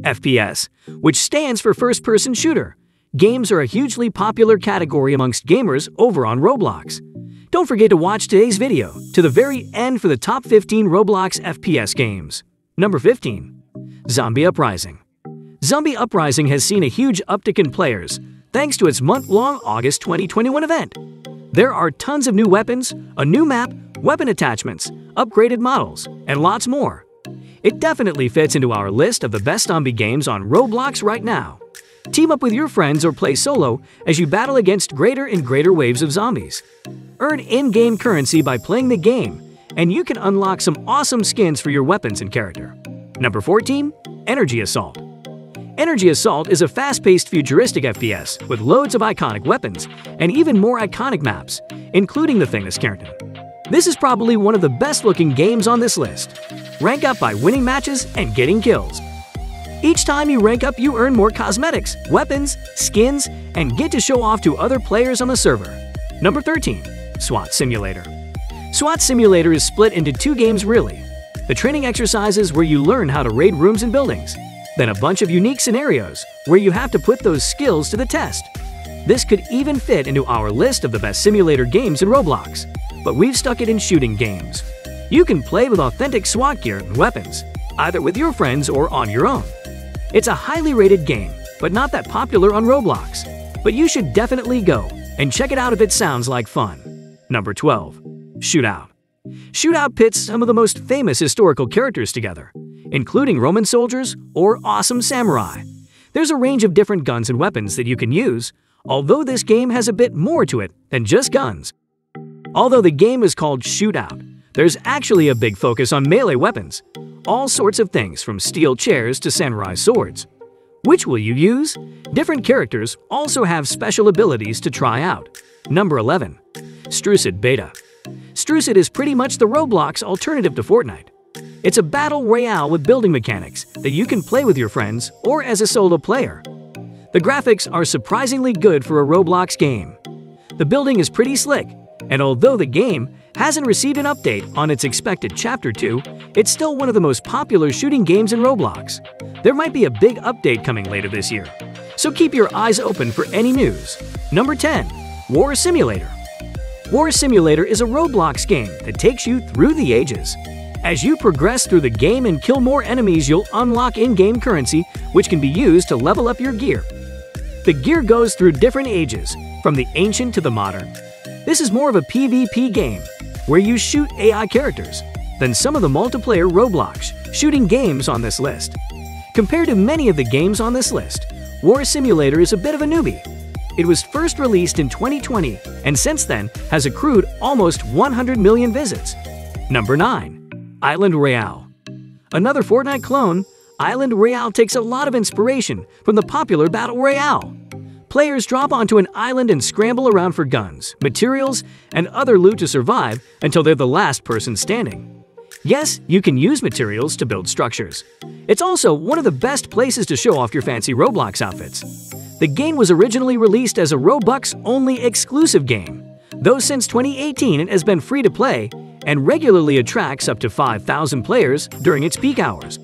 FPS, which stands for first-person shooter. Games are a hugely popular category amongst gamers over on Roblox. Don't forget to watch today's video to the very end for the top 15 Roblox FPS games. Number 15. Zombie Uprising. Zombie Uprising has seen a huge uptick in players thanks to its month-long August 2021 event. There are tons of new weapons, a new map, weapon attachments, upgraded models, and lots more. It definitely fits into our list of the best zombie games on Roblox right now. Team up with your friends or play solo as you battle against greater and greater waves of zombies. Earn in-game currency by playing the game, and you can unlock some awesome skins for your weapons and character. Number 14. Energy Assault. Energy Assault is a fast-paced futuristic FPS with loads of iconic weapons and even more iconic maps, including the famous Kärnten. This is probably one of the best-looking games on this list. Rank up by winning matches and getting kills. Each time you rank up, you earn more cosmetics, weapons, skins, and get to show off to other players on the server. Number 13. SWAT Simulator. SWAT Simulator is split into two games really. The training exercises where you learn how to raid rooms and buildings. Then a bunch of unique scenarios where you have to put those skills to the test. This could even fit into our list of the best simulator games in Roblox, but we've stuck it in shooting games. You can play with authentic SWAT gear and weapons, either with your friends or on your own. It's a highly rated game, but not that popular on Roblox. But you should definitely go and check it out if it sounds like fun. Number 12. Shootout. Shootout pits some of the most famous historical characters together, including Roman soldiers or awesome samurai. There's a range of different guns and weapons that you can use, although this game has a bit more to it than just guns. Although the game is called Shootout, there's actually a big focus on melee weapons. All sorts of things from steel chairs to samurai swords. Which will you use? Different characters also have special abilities to try out. Number 11. Strucid Beta. Strucid is pretty much the Roblox alternative to Fortnite. It's a battle royale with building mechanics that you can play with your friends or as a solo player. The graphics are surprisingly good for a Roblox game. The building is pretty slick, and although the game hasn't received an update on its expected Chapter 2, it's still one of the most popular shooting games in Roblox. There might be a big update coming later this year, so keep your eyes open for any news. Number 10. War Simulator. War Simulator is a Roblox game that takes you through the ages. As you progress through the game and kill more enemies, you'll unlock in-game currency, which can be used to level up your gear. The gear goes through different ages, from the ancient to the modern. This is more of a PvP game, where you shoot AI characters, than some of the multiplayer Roblox shooting games on this list. Compared to many of the games on this list, War Simulator is a bit of a newbie. It was first released in 2020 and since then has accrued almost 100 million visits. Number 9. Island Royale. Another Fortnite clone, Island Royale takes a lot of inspiration from the popular Battle Royale. Players drop onto an island and scramble around for guns, materials, and other loot to survive until they're the last person standing. Yes, you can use materials to build structures. It's also one of the best places to show off your fancy Roblox outfits. The game was originally released as a Robux-only exclusive game, though since 2018 it has been free to play and regularly attracts up to 5,000 players during its peak hours.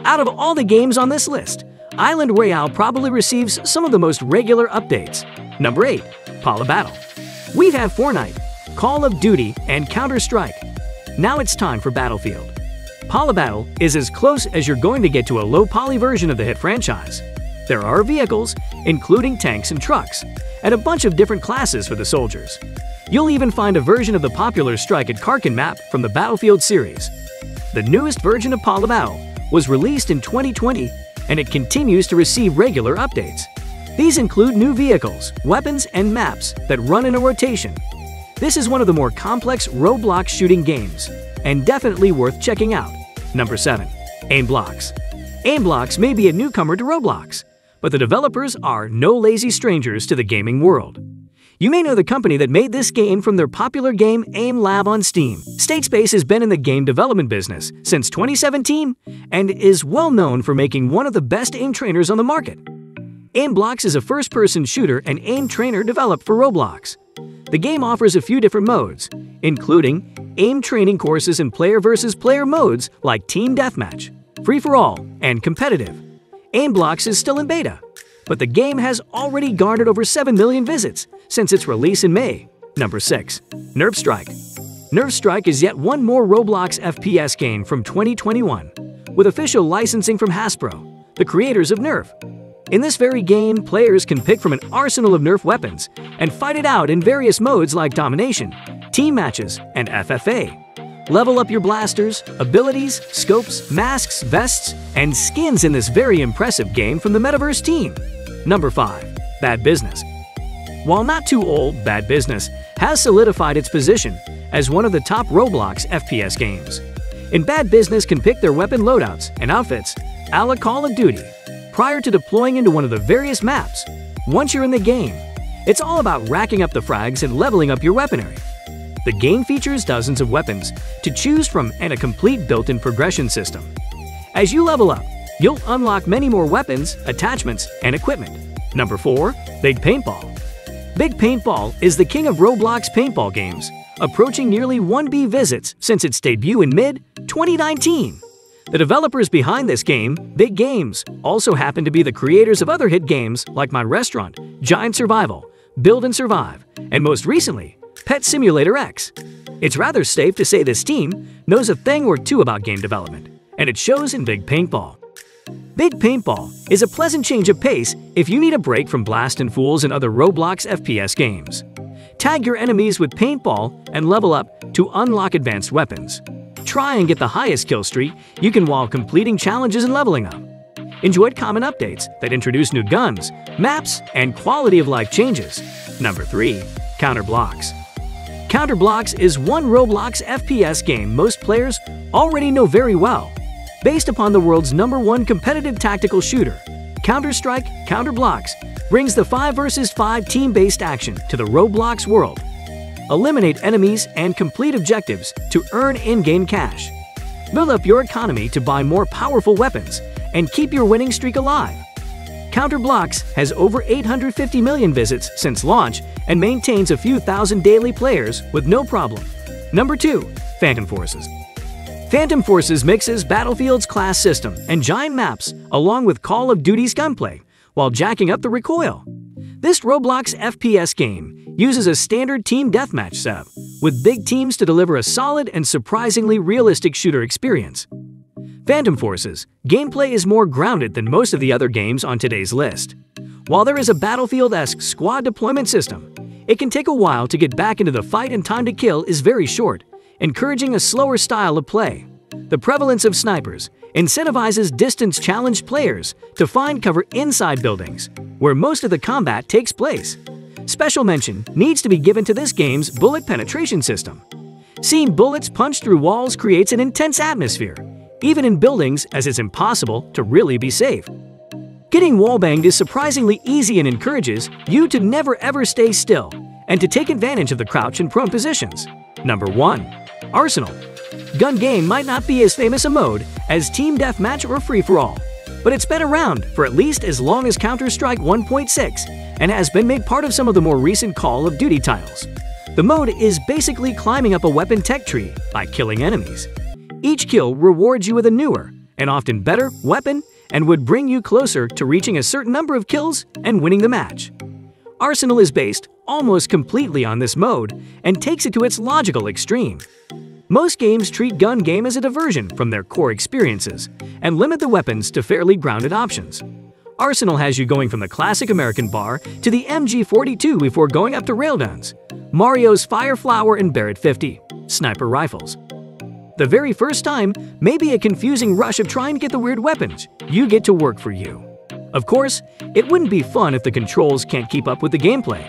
Out of all the games on this list, Island Royale probably receives some of the most regular updates. Number 8. Poly Battle. We've had Fortnite, Call of Duty, and Counter-Strike. Now it's time for Battlefield. Poly Battle is as close as you're going to get to a low-poly version of the hit franchise. There are vehicles, including tanks and trucks, and a bunch of different classes for the soldiers. You'll even find a version of the popular Strike at Karkin map from the Battlefield series. The newest version of Poly Battle was released in 2020, and it continues to receive regular updates. These include new vehicles, weapons, and maps that run in a rotation. This is one of the more complex Roblox shooting games, and definitely worth checking out. Number 7. Aimblocks. Aimblocks may be a newcomer to Roblox, but the developers are no lazy strangers to the gaming world. You may know the company that made this game from their popular game Aim Lab on Steam. Statespace has been in the game development business since 2017 and is well known for making one of the best aim trainers on the market. Aimblocks is a first-person shooter and aim trainer developed for Roblox. The game offers a few different modes, including aim training courses and player versus player modes like Team Deathmatch, Free-for-all, and Competitive. Aimblocks is still in beta, but the game has already garnered over 7 million visits since its release in May. Number 6. Nerf Strike. Nerf Strike is yet one more Roblox FPS game from 2021, with official licensing from Hasbro, the creators of Nerf. In this very game, players can pick from an arsenal of Nerf weapons and fight it out in various modes like Domination, Team Matches, and FFA. Level up your blasters, abilities, scopes, masks, vests, and skins in this very impressive game from the Metaverse team. Number 5. Bad Business. While not too old, Bad Business has solidified its position as one of the top Roblox FPS games. In Bad Business can pick their weapon loadouts and outfits a la Call of Duty prior to deploying into one of the various maps. Once you're in the game, it's all about racking up the frags and leveling up your weaponry. The game features dozens of weapons to choose from and a complete built-in progression system. As you level up, you'll unlock many more weapons, attachments, and equipment. Number 4. Big Paintball. Big Paintball is the king of Roblox paintball games, approaching nearly 1 billion visits since its debut in mid-2019. The developers behind this game, Big Games, also happen to be the creators of other hit games like My Restaurant, Giant Survival, Build and Survive, and most recently, Pet Simulator X. It's rather safe to say this team knows a thing or two about game development, and it shows in Big Paintball. Big Paintball is a pleasant change of pace if you need a break from Blast & Fools and other Roblox FPS games. Tag your enemies with paintball and level up to unlock advanced weapons. Try and get the highest kill streak you can while completing challenges and leveling up. Enjoyed common updates that introduce new guns, maps, and quality of life changes. Number 3. Counter Blocks. Counter Blocks is one Roblox FPS game most players already know very well. Based upon the world's #1 competitive tactical shooter, Counter-Strike Counter Blocks brings the 5 vs 5 team-based action to the Roblox world. Eliminate enemies and complete objectives to earn in-game cash. Build up your economy to buy more powerful weapons and keep your winning streak alive. Counter Blocks has over 850 million visits since launch and maintains a few thousand daily players with no problem. Number 2. Phantom Forces. Phantom Forces mixes Battlefield's class system and giant maps along with Call of Duty's gunplay while jacking up the recoil. This Roblox FPS game uses a standard team deathmatch setup with big teams to deliver a solid and surprisingly realistic shooter experience. Phantom Forces gameplay is more grounded than most of the other games on today's list. While there is a Battlefield-esque squad deployment system, it can take a while to get back into the fight and time to kill is very short, encouraging a slower style of play. The prevalence of snipers incentivizes distance-challenged players to find cover inside buildings, where most of the combat takes place. Special mention needs to be given to this game's bullet penetration system. Seeing bullets punch through walls creates an intense atmosphere, even in buildings, as it's impossible to really be safe. Getting wallbanged is surprisingly easy and encourages you to never ever stay still and to take advantage of the crouch and prone positions. Number 1. Arsenal. Gun game might not be as famous a mode as Team Deathmatch or Free-for-All, but it's been around for at least as long as Counter-Strike 1.6 and has been made part of some of the more recent Call of Duty titles. The mode is basically climbing up a weapon tech tree by killing enemies. Each kill rewards you with a newer and often better weapon and would bring you closer to reaching a certain number of kills and winning the match. Arsenal is based almost completely on this mode and takes it to its logical extreme. Most games treat gun game as a diversion from their core experiences and limit the weapons to fairly grounded options. Arsenal has you going from the classic American bar to the MG42 before going up to railguns, Mario's Fire Flower and Barrett 50, sniper rifles. The very first time may be a confusing rush of trying to get the weird weapons you get to work for you. Of course, it wouldn't be fun if the controls can't keep up with the gameplay.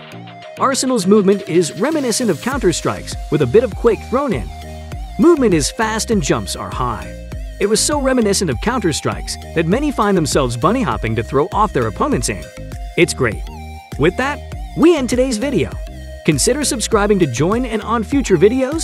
Arsenal's movement is reminiscent of Counter-Strike's with a bit of Quake thrown in. Movement is fast and jumps are high. It was so reminiscent of Counter-Strike's that many find themselves bunny hopping to throw off their opponent's aim. It's great. With that, we end today's video. Consider subscribing to join in on future videos.